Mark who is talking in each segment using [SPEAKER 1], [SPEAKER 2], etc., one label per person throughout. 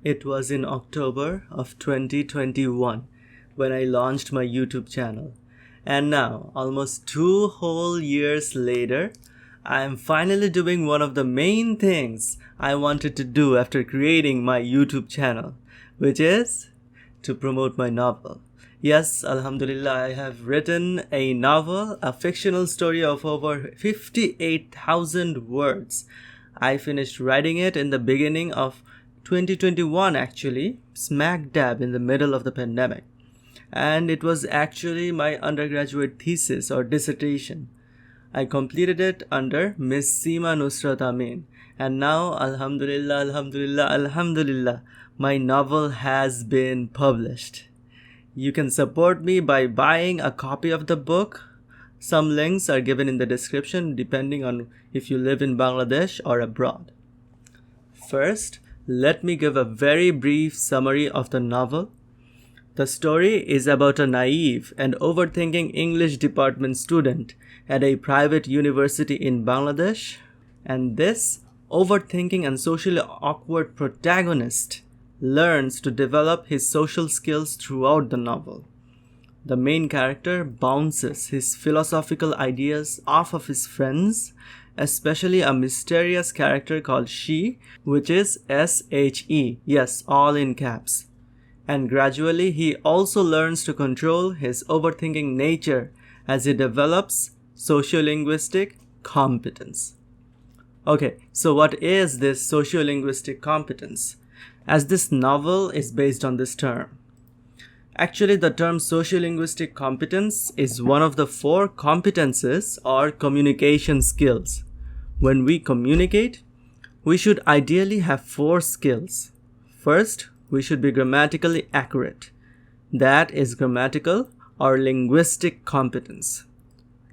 [SPEAKER 1] It was in October of 2021 when I launched my YouTube channel. And now, almost 2 whole years later, I am finally doing one of the main things I wanted to do after creating my YouTube channel, which is to promote my novel. Yes, Alhamdulillah, I have written a novel, a fictional story of over 58,000 words. I finished writing it in the beginning of 2021 actually, smack dab in the middle of the pandemic. And it was actually my undergraduate thesis or dissertation. I completed it under Miss Seema Nusrat Amin. And now, Alhamdulillah, my novel has been published. You can support me by buying a copy of the book. Some links are given in the description depending on if you live in Bangladesh or abroad. First, let me give a very brief summary of the novel. The story is about a naive and overthinking English department student at a private university in Bangladesh, and this overthinking and socially awkward protagonist learns to develop his social skills throughout the novel. The main character bounces his philosophical ideas off of his friends, especially a mysterious character called She, which is SHE, yes, all in caps. And gradually he also learns to control his overthinking nature as he develops sociolinguistic competence. Okay, so what is this sociolinguistic competence? As this novel is based on this term. Actually, the term sociolinguistic competence is one of the 4 competences or communication skills. When we communicate, we should ideally have 4 skills. First, we should be grammatically accurate. That is grammatical or linguistic competence.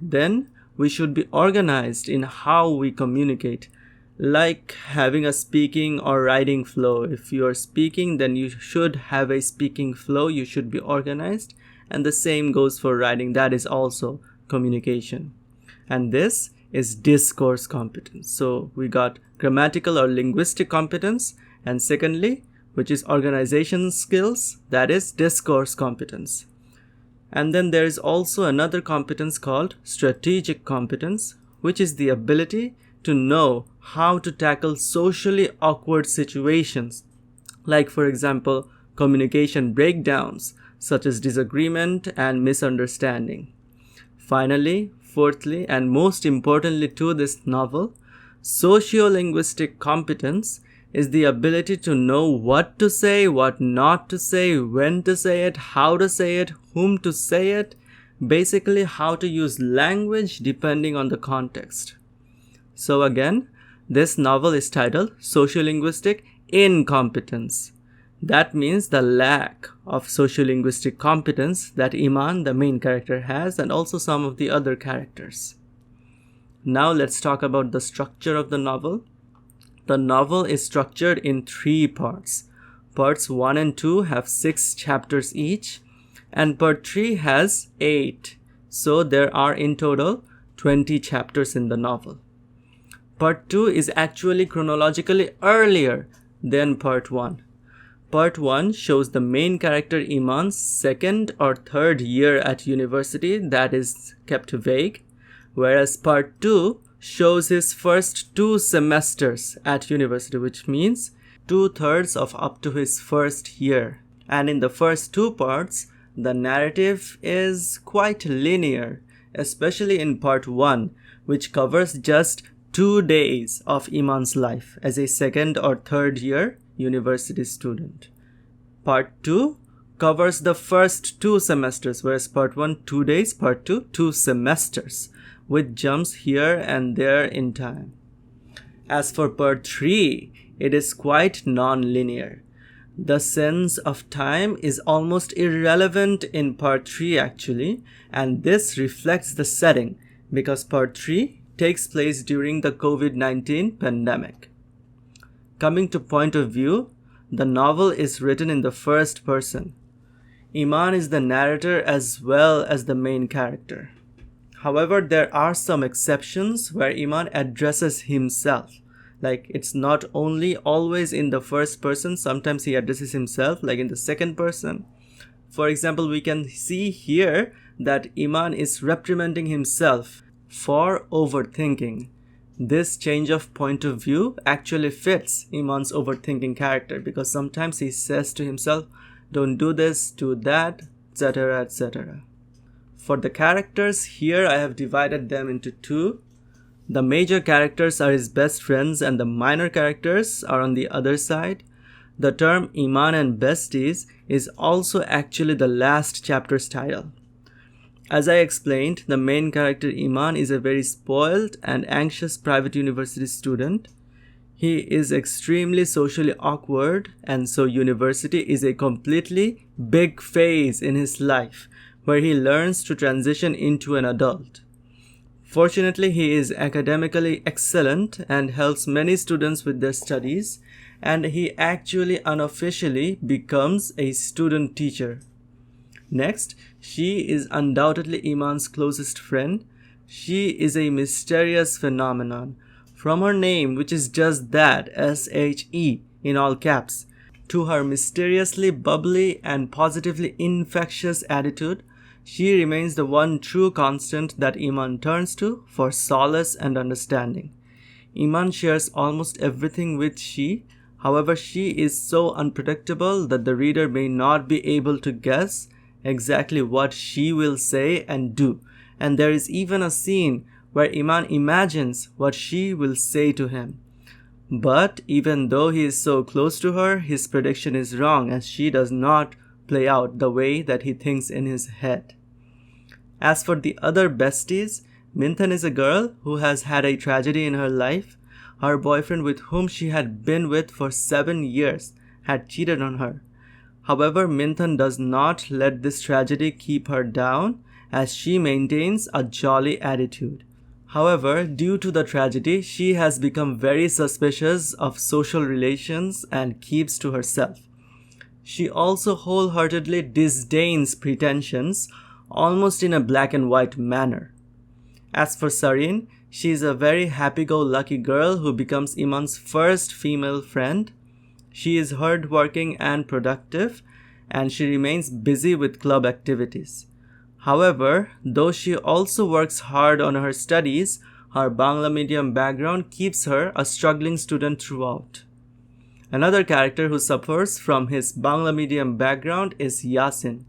[SPEAKER 1] Then, we should be organized in how we communicate, like having a speaking or writing flow. If you are speaking, then you should have a speaking flow. You should be organized. And the same goes for writing. That is also communication. And this is discourse competence. So we got grammatical or linguistic competence. And secondly, which is organization skills, that is discourse competence. And then there is also another competence called strategic competence, which is the ability to know how to tackle socially awkward situations, like for example, communication breakdowns, such as disagreement and misunderstanding. Finally, fourthly, and most importantly to this novel, sociolinguistic competence is the ability to know what to say, what not to say, when to say it, how to say it, whom to say it, basically how to use language depending on the context. So again, this novel is titled Sociolinguistic Incompetence. That means the lack of sociolinguistic competence that Iman, the main character, has, and also some of the other characters. Now let's talk about the structure of the novel. The novel is structured in 3 parts. Parts 1 and 2 have 6 chapters each, and part 3 has 8. So there are in total 20 chapters in the novel. Part 2 is actually chronologically earlier than Part 1. Part 1 shows the main character Iman's 2nd or 3rd year at university, that is kept vague, whereas Part 2 shows his first 2 semesters at university, which means 2/3 of up to his 1st year. And in the first 2 parts, the narrative is quite linear, especially in Part 1, which covers just 2 days of Iman's life as a 2nd or 3rd year university student. Part 2 covers the first 2 semesters, whereas Part 1, 2 days, Part 2, 2 semesters, with jumps here and there in time. As for Part 3, it is quite non-linear. The sense of time is almost irrelevant in Part 3 actually, and this reflects the setting because Part 3 takes place during the COVID-19 pandemic. Coming to point of view, the novel is written in the first person. Iman is the narrator as well as the main character. However, there are some exceptions where Iman addresses himself, Like, it's not only always in the first person, sometimes he addresses himself like in the second person. For example, we can see here that Iman is reprimanding himself for overthinking. This change of point of view actually fits Iman's overthinking character, because sometimes he says to himself, don't do this, do that, etc., etc. For the characters, here I have divided them into two. The major characters are his best friends and the minor characters are on the other side. The term Iman and besties is also actually the last chapter's title. As I explained, the main character Iman is a very spoiled and anxious private university student. He is extremely socially awkward, and so university is a completely big phase in his life where he learns to transition into an adult. Fortunately, he is academically excellent and helps many students with their studies, and he actually unofficially becomes a student teacher. Next, she is undoubtedly Iman's closest friend. She is a mysterious phenomenon. From her name, which is just that, S-H-E in all caps, to her mysteriously bubbly and positively infectious attitude, she remains the one true constant that Iman turns to for solace and understanding. Iman shares almost everything with she. However, she is so unpredictable that the reader may not be able to guess exactly what she will say and do. And there is even a scene where Iman imagines what she will say to him. But even though he is so close to her, his prediction is wrong, as she does not play out the way that he thinks in his head. As for the other besties, Minthan is a girl who has had a tragedy in her life. Her boyfriend, with whom she had been with for 7 years, had cheated on her. However, Minthan does not let this tragedy keep her down, as she maintains a jolly attitude. However, due to the tragedy, she has become very suspicious of social relations and keeps to herself. She also wholeheartedly disdains pretensions, almost in a black and white manner. As for Sareen, she is a very happy-go-lucky girl who becomes Iman's first female friend. She is hardworking and productive, and she remains busy with club activities. However, though she also works hard on her studies, her Bangla medium background keeps her a struggling student throughout. Another character who suffers from his Bangla medium background is Yasin.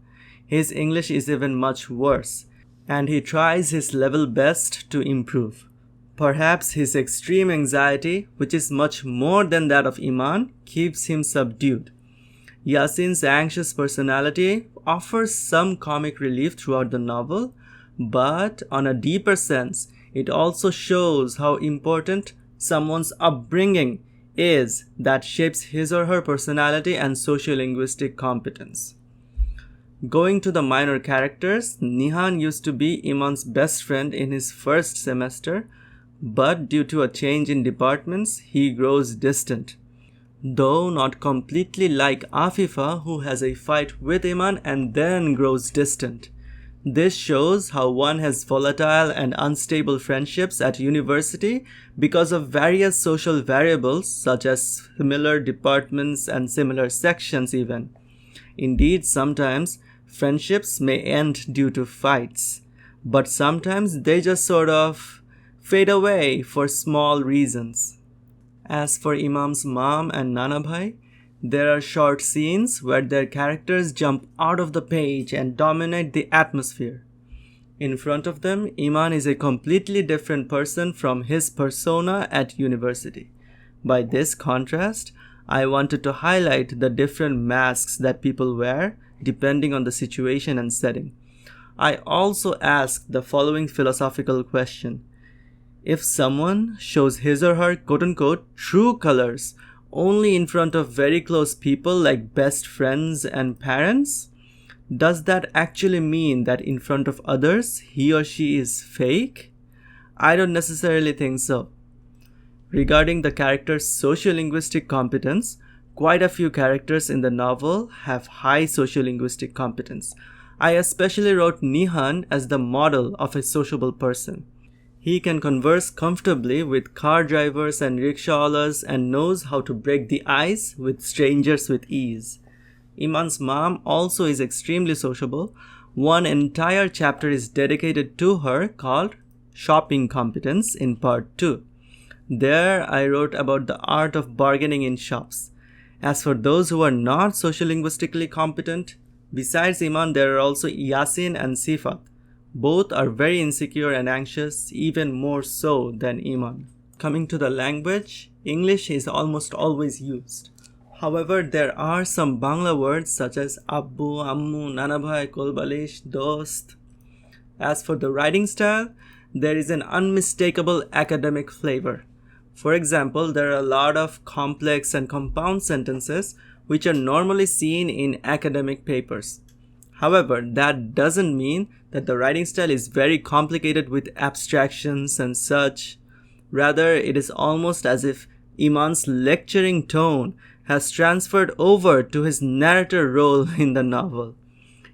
[SPEAKER 1] His English is even much worse, and he tries his level best to improve. Perhaps his extreme anxiety, which is much more than that of Iman, keeps him subdued. Yasin's anxious personality offers some comic relief throughout the novel, but on a deeper sense, it also shows how important someone's upbringing is that shapes his or her personality and sociolinguistic competence. Going to the minor characters, Nihan used to be Iman's best friend in his first semester, but due to a change in departments, he grows distant. Though not completely like Afifa, who has a fight with Iman and then grows distant. This shows how one has volatile and unstable friendships at university because of various social variables such as similar departments and similar sections even. Indeed, sometimes friendships may end due to fights, but sometimes they just sort of fade away for small reasons. As for Imam's mom and Nana Bhai, there are short scenes where their characters jump out of the page and dominate the atmosphere. In front of them, Iman is a completely different person from his persona at university. By this contrast, I wanted to highlight the different masks that people wear depending on the situation and setting. I also asked the following philosophical question. If someone shows his or her quote-unquote true colors only in front of very close people like best friends and parents, does that actually mean that in front of others he or she is fake? I don't necessarily think so. Regarding the character's sociolinguistic competence, quite a few characters in the novel have high sociolinguistic competence. I especially wrote Nihan as the model of a sociable person. He can converse comfortably with car drivers and rickshawlas and knows how to break the ice with strangers with ease. Iman's mom also is extremely sociable. One entire chapter is dedicated to her called Shopping Competence in Part 2. There I wrote about the art of bargaining in shops. As for those who are not sociolinguistically competent, besides Iman there are also Yasin and Sifat. Both are very insecure and anxious, even more so than Iman. Coming to the language, English is almost always used. However, there are some Bangla words such as Abbu, Ammu, Nanabhai, Kolbalish, Dost. As for the writing style, there is an unmistakable academic flavor. For example, there are a lot of complex and compound sentences which are normally seen in academic papers. However, that doesn't mean that the writing style is very complicated with abstractions and such. Rather, it is almost as if Iman's lecturing tone has transferred over to his narrator role in the novel.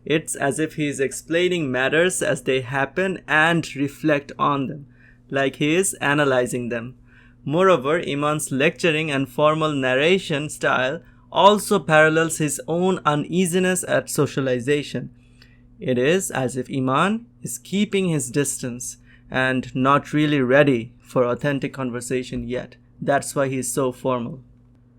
[SPEAKER 1] It's as if he is explaining matters as they happen and reflect on them, like he is analyzing them. Moreover, Iman's lecturing and formal narration style also parallels his own uneasiness at socialization. It is as if Iman is keeping his distance and not really ready for authentic conversation yet. That's why he is so formal.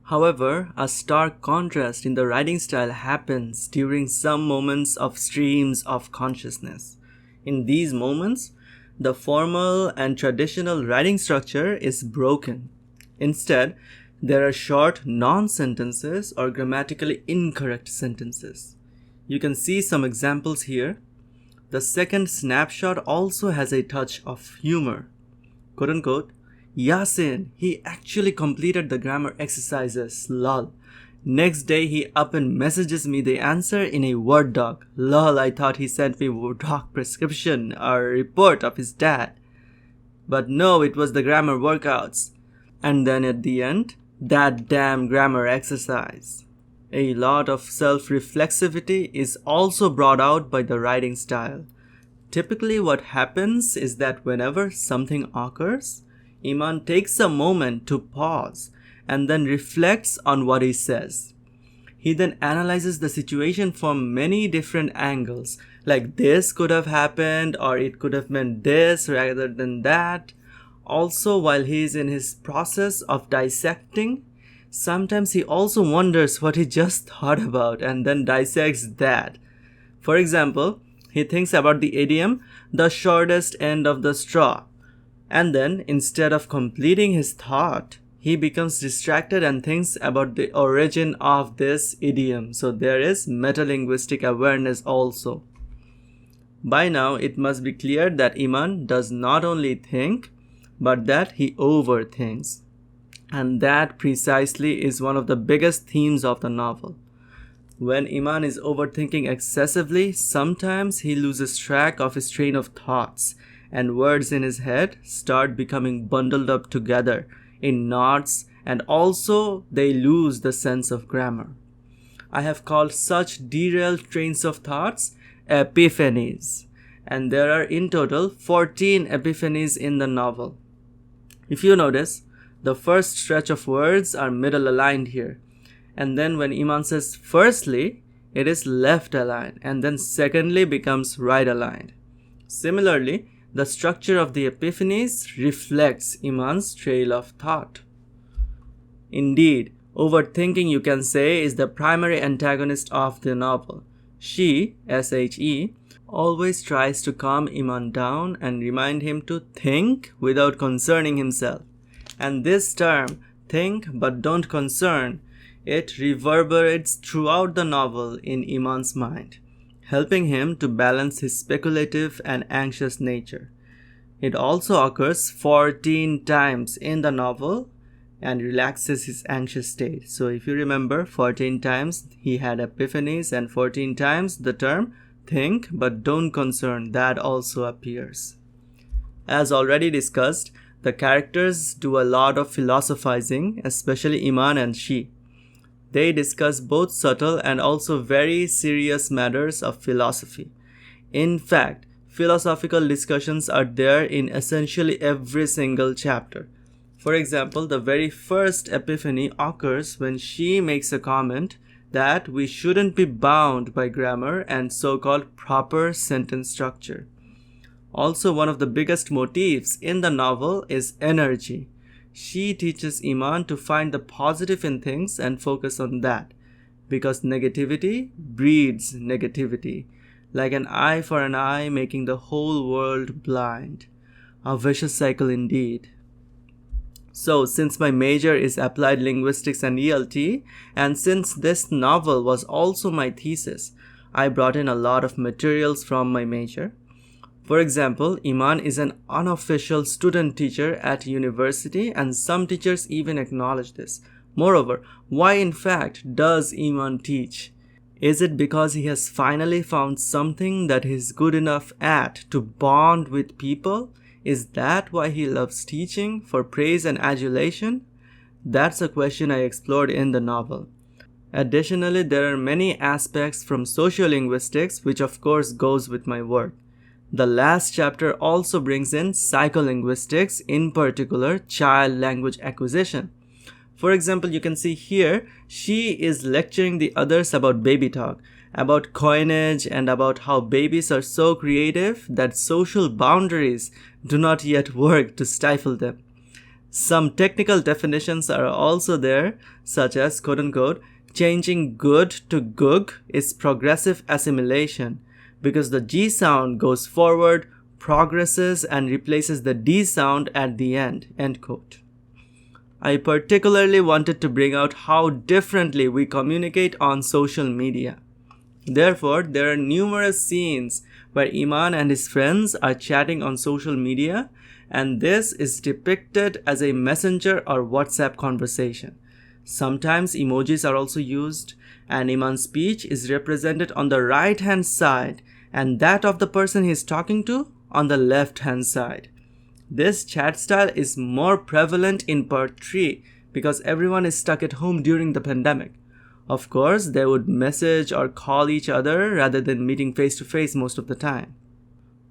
[SPEAKER 1] However, a stark contrast in the writing style happens during some moments of streams of consciousness. In these moments, the formal and traditional writing structure is broken. Instead, there are short non-sentences or grammatically incorrect sentences. You can see some examples here. The second snapshot also has a touch of humor. Quote unquote, Yasin, he actually completed the grammar exercises, lol. Next day he up and messages me the answer in a Word doc. Lol, I thought he sent me Word doc prescription or a report of his dad. But no, it was the grammar workouts. And then at the end, that damn grammar exercise. A lot of self-reflexivity is also brought out by the writing style. Typically what happens is that whenever something occurs, Iman takes a moment to pause and then reflects on what he says. He then analyzes the situation from many different angles, like this could have happened or it could have meant this rather than that. Also, while he is in his process of dissecting, sometimes he also wonders what he just thought about and then dissects that. For example, he thinks about the idiom, the shortest end of the straw. And then, instead of completing his thought, he becomes distracted and thinks about the origin of this idiom. So there is metalinguistic awareness also. By now, it must be clear that Iman does not only think, but that he overthinks. And that precisely is one of the biggest themes of the novel. When Iman is overthinking excessively, sometimes he loses track of his train of thoughts, and words in his head start becoming bundled up together in knots, and also they lose the sense of grammar. I have called such derailed trains of thoughts epiphanies, and there are in total 14 epiphanies in the novel. If you notice, the first stretch of words are middle aligned here, and then when Iman says firstly, it is left aligned, and then secondly becomes right aligned. Similarly, the structure of the epiphanies reflects Iman's trail of thought. Indeed, overthinking, you can say, is the primary antagonist of the novel. She, S-H-E, always tries to calm Iman down and remind him to think without concerning himself. And this term, think but don't concern, it reverberates throughout the novel in Iman's mind, helping him to balance his speculative and anxious nature. It also occurs 14 times in the novel and relaxes his anxious state. So if you remember, 14 times he had epiphanies, and 14 times the term think but don't concern, that also appears. As already discussed, the characters do a lot of philosophizing, especially Iman and she. They discuss both subtle and also very serious matters of philosophy. In fact, philosophical discussions are there in essentially every single chapter. For example, the very first epiphany occurs when she makes a comment that we shouldn't be bound by grammar and so-called proper sentence structure. Also, one of the biggest motifs in the novel is energy. She teaches Iman to find the positive in things and focus on that, because negativity breeds negativity, like an eye for an eye making the whole world blind. A vicious cycle indeed. So, since my major is Applied Linguistics and ELT, and since this novel was also my thesis, I brought in a lot of materials from my major. For example, Iman is an unofficial student teacher at university, and some teachers even acknowledge this. Moreover, why in fact does Iman teach? Is it because he has finally found something that he's good enough at to bond with people? Is that why he loves teaching, for praise and adulation? That's a question I explored in the novel. Additionally, there are many aspects from sociolinguistics which of course goes with my work. The last chapter also brings in psycholinguistics, in particular child language acquisition. For example, you can see here, she is lecturing the others about baby talk, about coinage, and about how babies are so creative that social boundaries do not yet work to stifle them. Some technical definitions are also there, such as quote-unquote, changing good to goog is progressive assimilation, because the G sound goes forward, progresses, and replaces the D sound at the end, end quote. I particularly wanted to bring out how differently we communicate on social media. Therefore, there are numerous scenes where Iman and his friends are chatting on social media, and this is depicted as a messenger or WhatsApp conversation. Sometimes emojis are also used, and Iman's speech is represented on the right-hand side and that of the person he is talking to on the left-hand side. This chat style is more prevalent in part 3 because everyone is stuck at home during the pandemic. Of course, they would message or call each other rather than meeting face-to-face most of the time.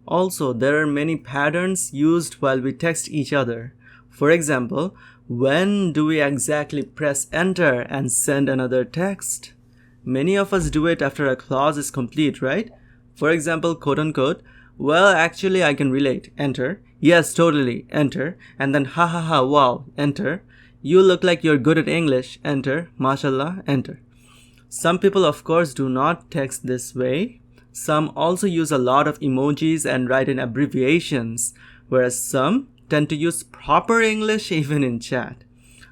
[SPEAKER 1] Also, there are many patterns used while we text each other. For example, when do we exactly press enter and send another text? Many of us do it after a clause is complete, right? For example, quote-unquote, well, actually I can relate, enter. Yes, totally, enter. And then ha ha ha, wow, enter. You look like you're good at English, enter. Mashallah, enter. Some people, of course, do not text this way. Some also use a lot of emojis and write in abbreviations, whereas some tend to use proper English even in chat.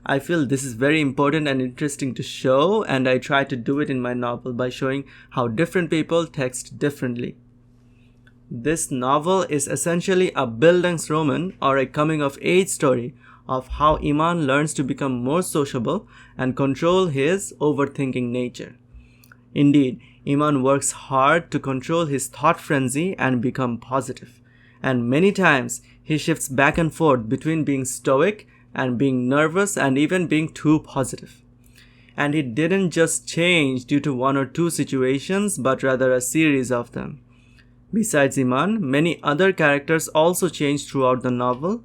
[SPEAKER 1] I feel this is very important and interesting to show, and I try to do it in my novel by showing how different people text differently. This novel is essentially a Bildungsroman, or a coming-of-age story of how Iman learns to become more sociable and control his overthinking nature. Indeed, Iman works hard to control his thought frenzy and become positive. And many times, he shifts back and forth between being stoic and being nervous and even being too positive. And he didn't just change due to one or two situations, but rather a series of them. Besides Iman, many other characters also change throughout the novel.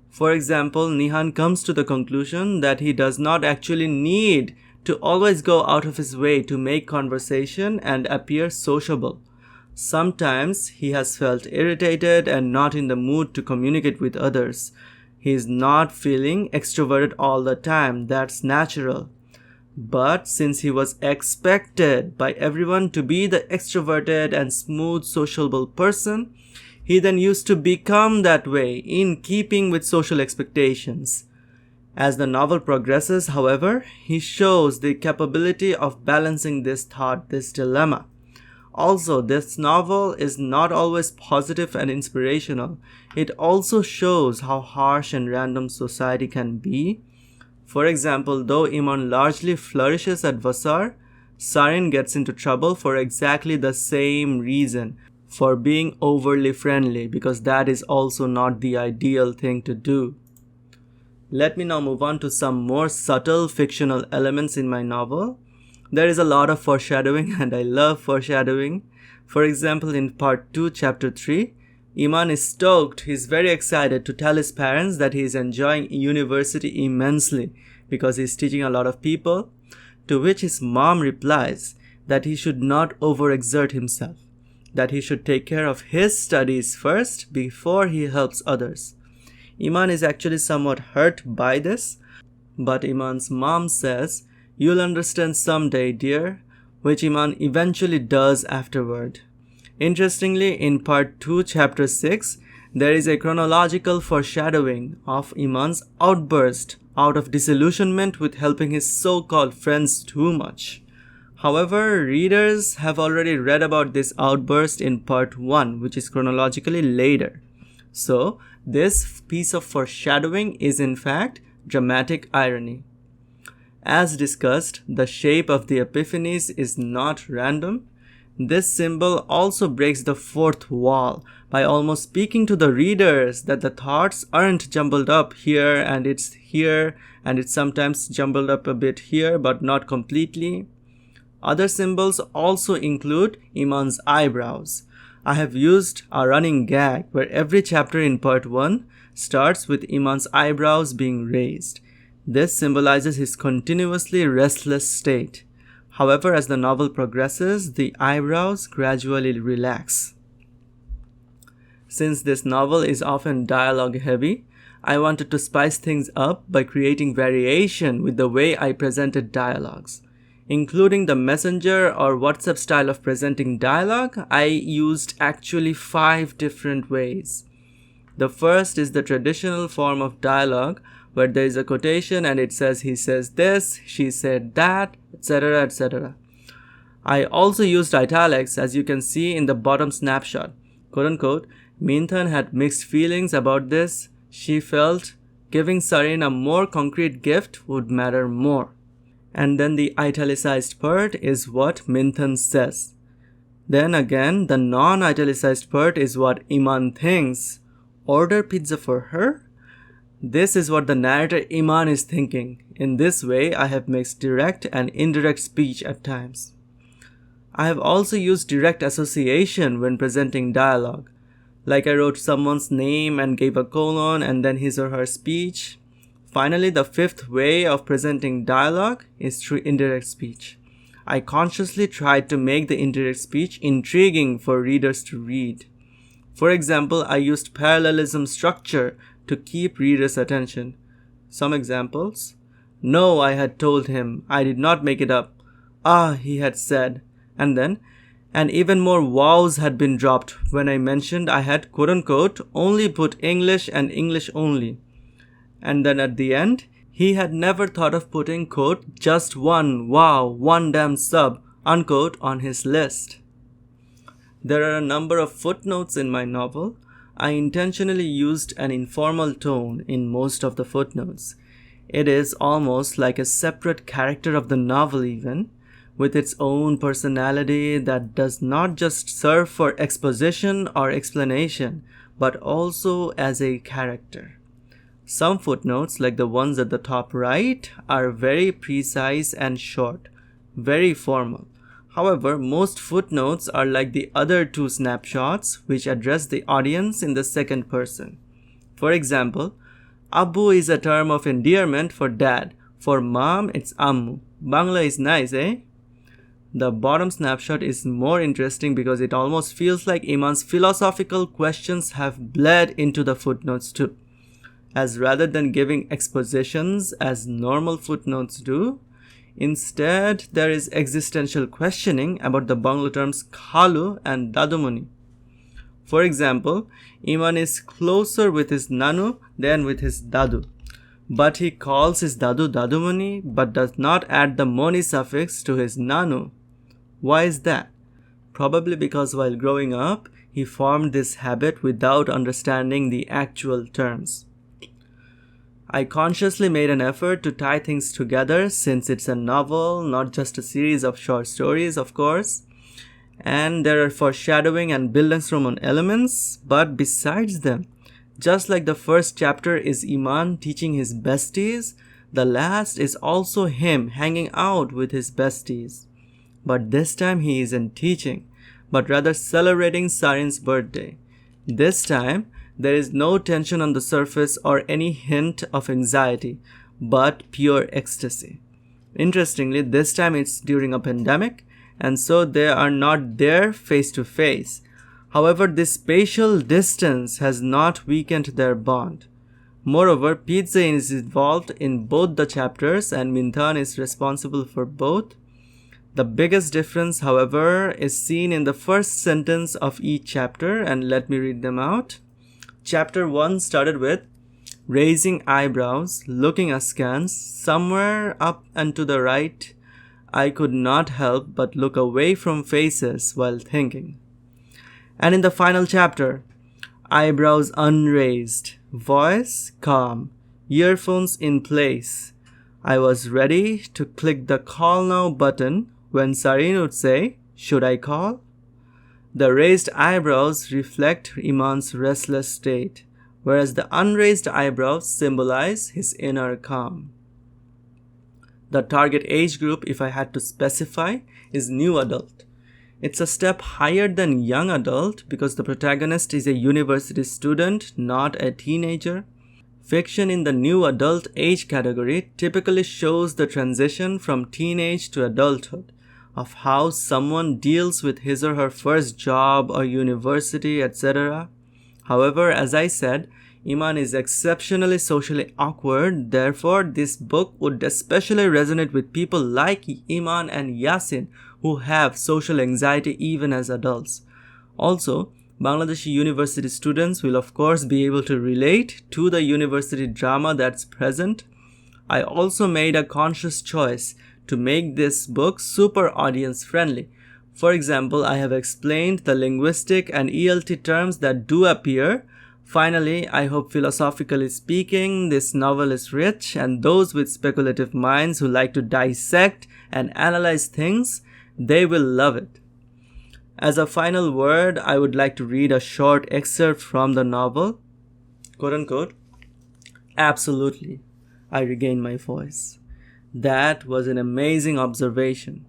[SPEAKER 1] For example, Nihan comes to the conclusion that he does not actually need to always go out of his way to make conversation and appear sociable. Sometimes he has felt irritated and not in the mood to communicate with others. He is not feeling extroverted all the time, that's natural. But since he was expected by everyone to be the extroverted and smooth sociable person, he then used to become that way in keeping with social expectations. As the novel progresses, however, he shows the capability of balancing this thought, this dilemma. Also, this novel is not always positive and inspirational. It also shows how harsh and random society can be. For example, though Iman largely flourishes at Vasar, Sarin gets into trouble for exactly the same reason, for being overly friendly, because that is also not the ideal thing to do. Let me now move on to some more subtle fictional elements in my novel. There is a lot of foreshadowing, and I love foreshadowing. For example, in part 2, chapter 3, Iman is stoked, he's very excited to tell his parents that he is enjoying university immensely because he's teaching a lot of people, to which his mom replies that he should not overexert himself, that he should take care of his studies first before he helps others. Iman is actually somewhat hurt by this, but Iman's mom says, "You'll understand someday, dear," which Iman eventually does afterward. Interestingly, in part 2, chapter 6, there is a chronological foreshadowing of Iman's outburst out of disillusionment with helping his so-called friends too much. However, readers have already read about this outburst in part 1, which is chronologically later. So, this piece of foreshadowing is in fact dramatic irony. As discussed, the shape of the epiphanies is not random. This symbol also breaks the fourth wall by almost speaking to the readers that the thoughts aren't jumbled up here and it's sometimes jumbled up a bit here but not completely. Other symbols also include Iman's eyebrows. I have used a running gag where every chapter in part 1 starts with Iman's eyebrows being raised. This symbolizes his continuously restless state. However, as the novel progresses, the eyebrows gradually relax. Since this novel is often dialogue heavy, I wanted to spice things up by creating variation with the way I presented dialogues. Including the messenger or WhatsApp style of presenting dialogue, I used actually 5 different ways. The first is the traditional form of dialogue where there is a quotation and it says he says this, she said that, etc. etc. I also used italics, as you can see in the bottom snapshot. Quote unquote, Minthan had mixed feelings about this. She felt giving Sarin a more concrete gift would matter more. And then the italicized part is what Minthan says. Then again, the non-italicized part is what Iman thinks. Order pizza for her? This is what the narrator Iman is thinking. In this way, I have mixed direct and indirect speech at times. I have also used direct association when presenting dialogue. Like I wrote someone's name and gave a colon and then his or her speech. Finally, the 5th way of presenting dialogue is through indirect speech. I consciously tried to make the indirect speech intriguing for readers to read. For example, I used parallelism structure to keep readers' attention. Some examples. No, I had told him. I did not make it up. Ah, he had said. And then, and even more wows had been dropped when I mentioned I had quote-unquote only put English and English only. And then at the end, he had never thought of putting quote just one wow, one damn sub unquote on his list. There are a number of footnotes in my novel. I intentionally used an informal tone in most of the footnotes. It is almost like a separate character of the novel even, with its own personality that does not just serve for exposition or explanation, but also as a character. Some footnotes, like the ones at the top right, are very precise and short, very formal. However, most footnotes are like the other 2 snapshots, which address the audience in the second person. For example, Abu is a term of endearment for dad. For mom, it's Ammu. Bangla is nice, eh? The bottom snapshot is more interesting because it almost feels like Iman's philosophical questions have bled into the footnotes too. As rather than giving expositions as normal footnotes do, instead there is existential questioning about the Bangla terms khalu and dadumuni. For example, Iman is closer with his nanu than with his dadu, but he calls his dadu dadumuni but does not add the moni suffix to his nanu. Why is that? Probably because while growing up, he formed this habit without understanding the actual terms. I consciously made an effort to tie things together since it's a novel, not just a series of short stories, of course. And there are foreshadowing and Bildungsroman elements, but besides them, just like the first chapter is Iman teaching his besties, the last is also him hanging out with his besties. But this time he isn't teaching, but rather celebrating Sarin's birthday. This time, there is no tension on the surface or any hint of anxiety, but pure ecstasy. Interestingly, this time it's during a pandemic, and so they are not there face to face. However, this spatial distance has not weakened their bond. Moreover, pizza is involved in both the chapters and Minthan is responsible for both. The biggest difference, however, is seen in the first sentence of each chapter, and let me read them out. Chapter 1 started with raising eyebrows, looking askance, somewhere up and to the right. I could not help but look away from faces while thinking. And in the final chapter, eyebrows unraised, voice calm, earphones in place. I was ready to click the call now button when Sareen would say, should I call? The raised eyebrows reflect Iman's restless state, whereas the unraised eyebrows symbolize his inner calm. The target age group, if I had to specify, is new adult. It's a step higher than young adult because the protagonist is a university student, not a teenager. Fiction in the new adult age category typically shows the transition from teenage to adulthood, of how someone deals with his or her first job or university, etc. However, as I said, Iman is exceptionally socially awkward, therefore this book would especially resonate with people like Iman and Yasin who have social anxiety even as adults. Also, Bangladeshi university students will of course be able to relate to the university drama that's present. I also made a conscious choice to make this book super audience friendly. For example, I have explained the linguistic and ELT terms that do appear. Finally, I hope philosophically speaking, this novel is rich and those with speculative minds who like to dissect and analyze things, they will love it. As a final word, I would like to read a short excerpt from the novel. Quote unquote, absolutely, I regained my voice. That was an amazing observation.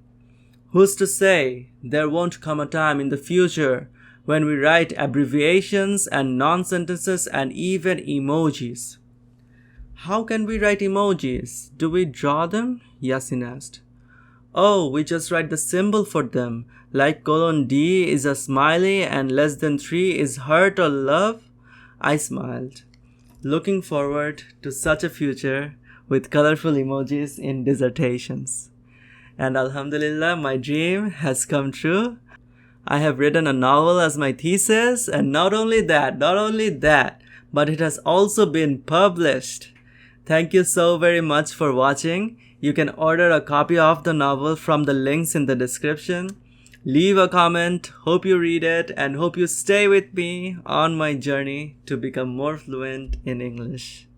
[SPEAKER 1] Who's to say there won't come a time in the future when we write abbreviations and non-sentences and even emojis? How can we write emojis? Do we draw them? Yasin asked. Oh, we just write the symbol for them, like :D is a smiley and less than 3 is heart or love? I smiled, looking forward to such a future with colorful emojis in dissertations. And Alhamdulillah, my dream has come true. I have written a novel as my thesis, and not only that, but it has also been published. Thank you so very much for watching. You can order a copy of the novel from the links in the description. Leave a comment, hope you read it, and hope you stay with me on my journey to become more fluent in English.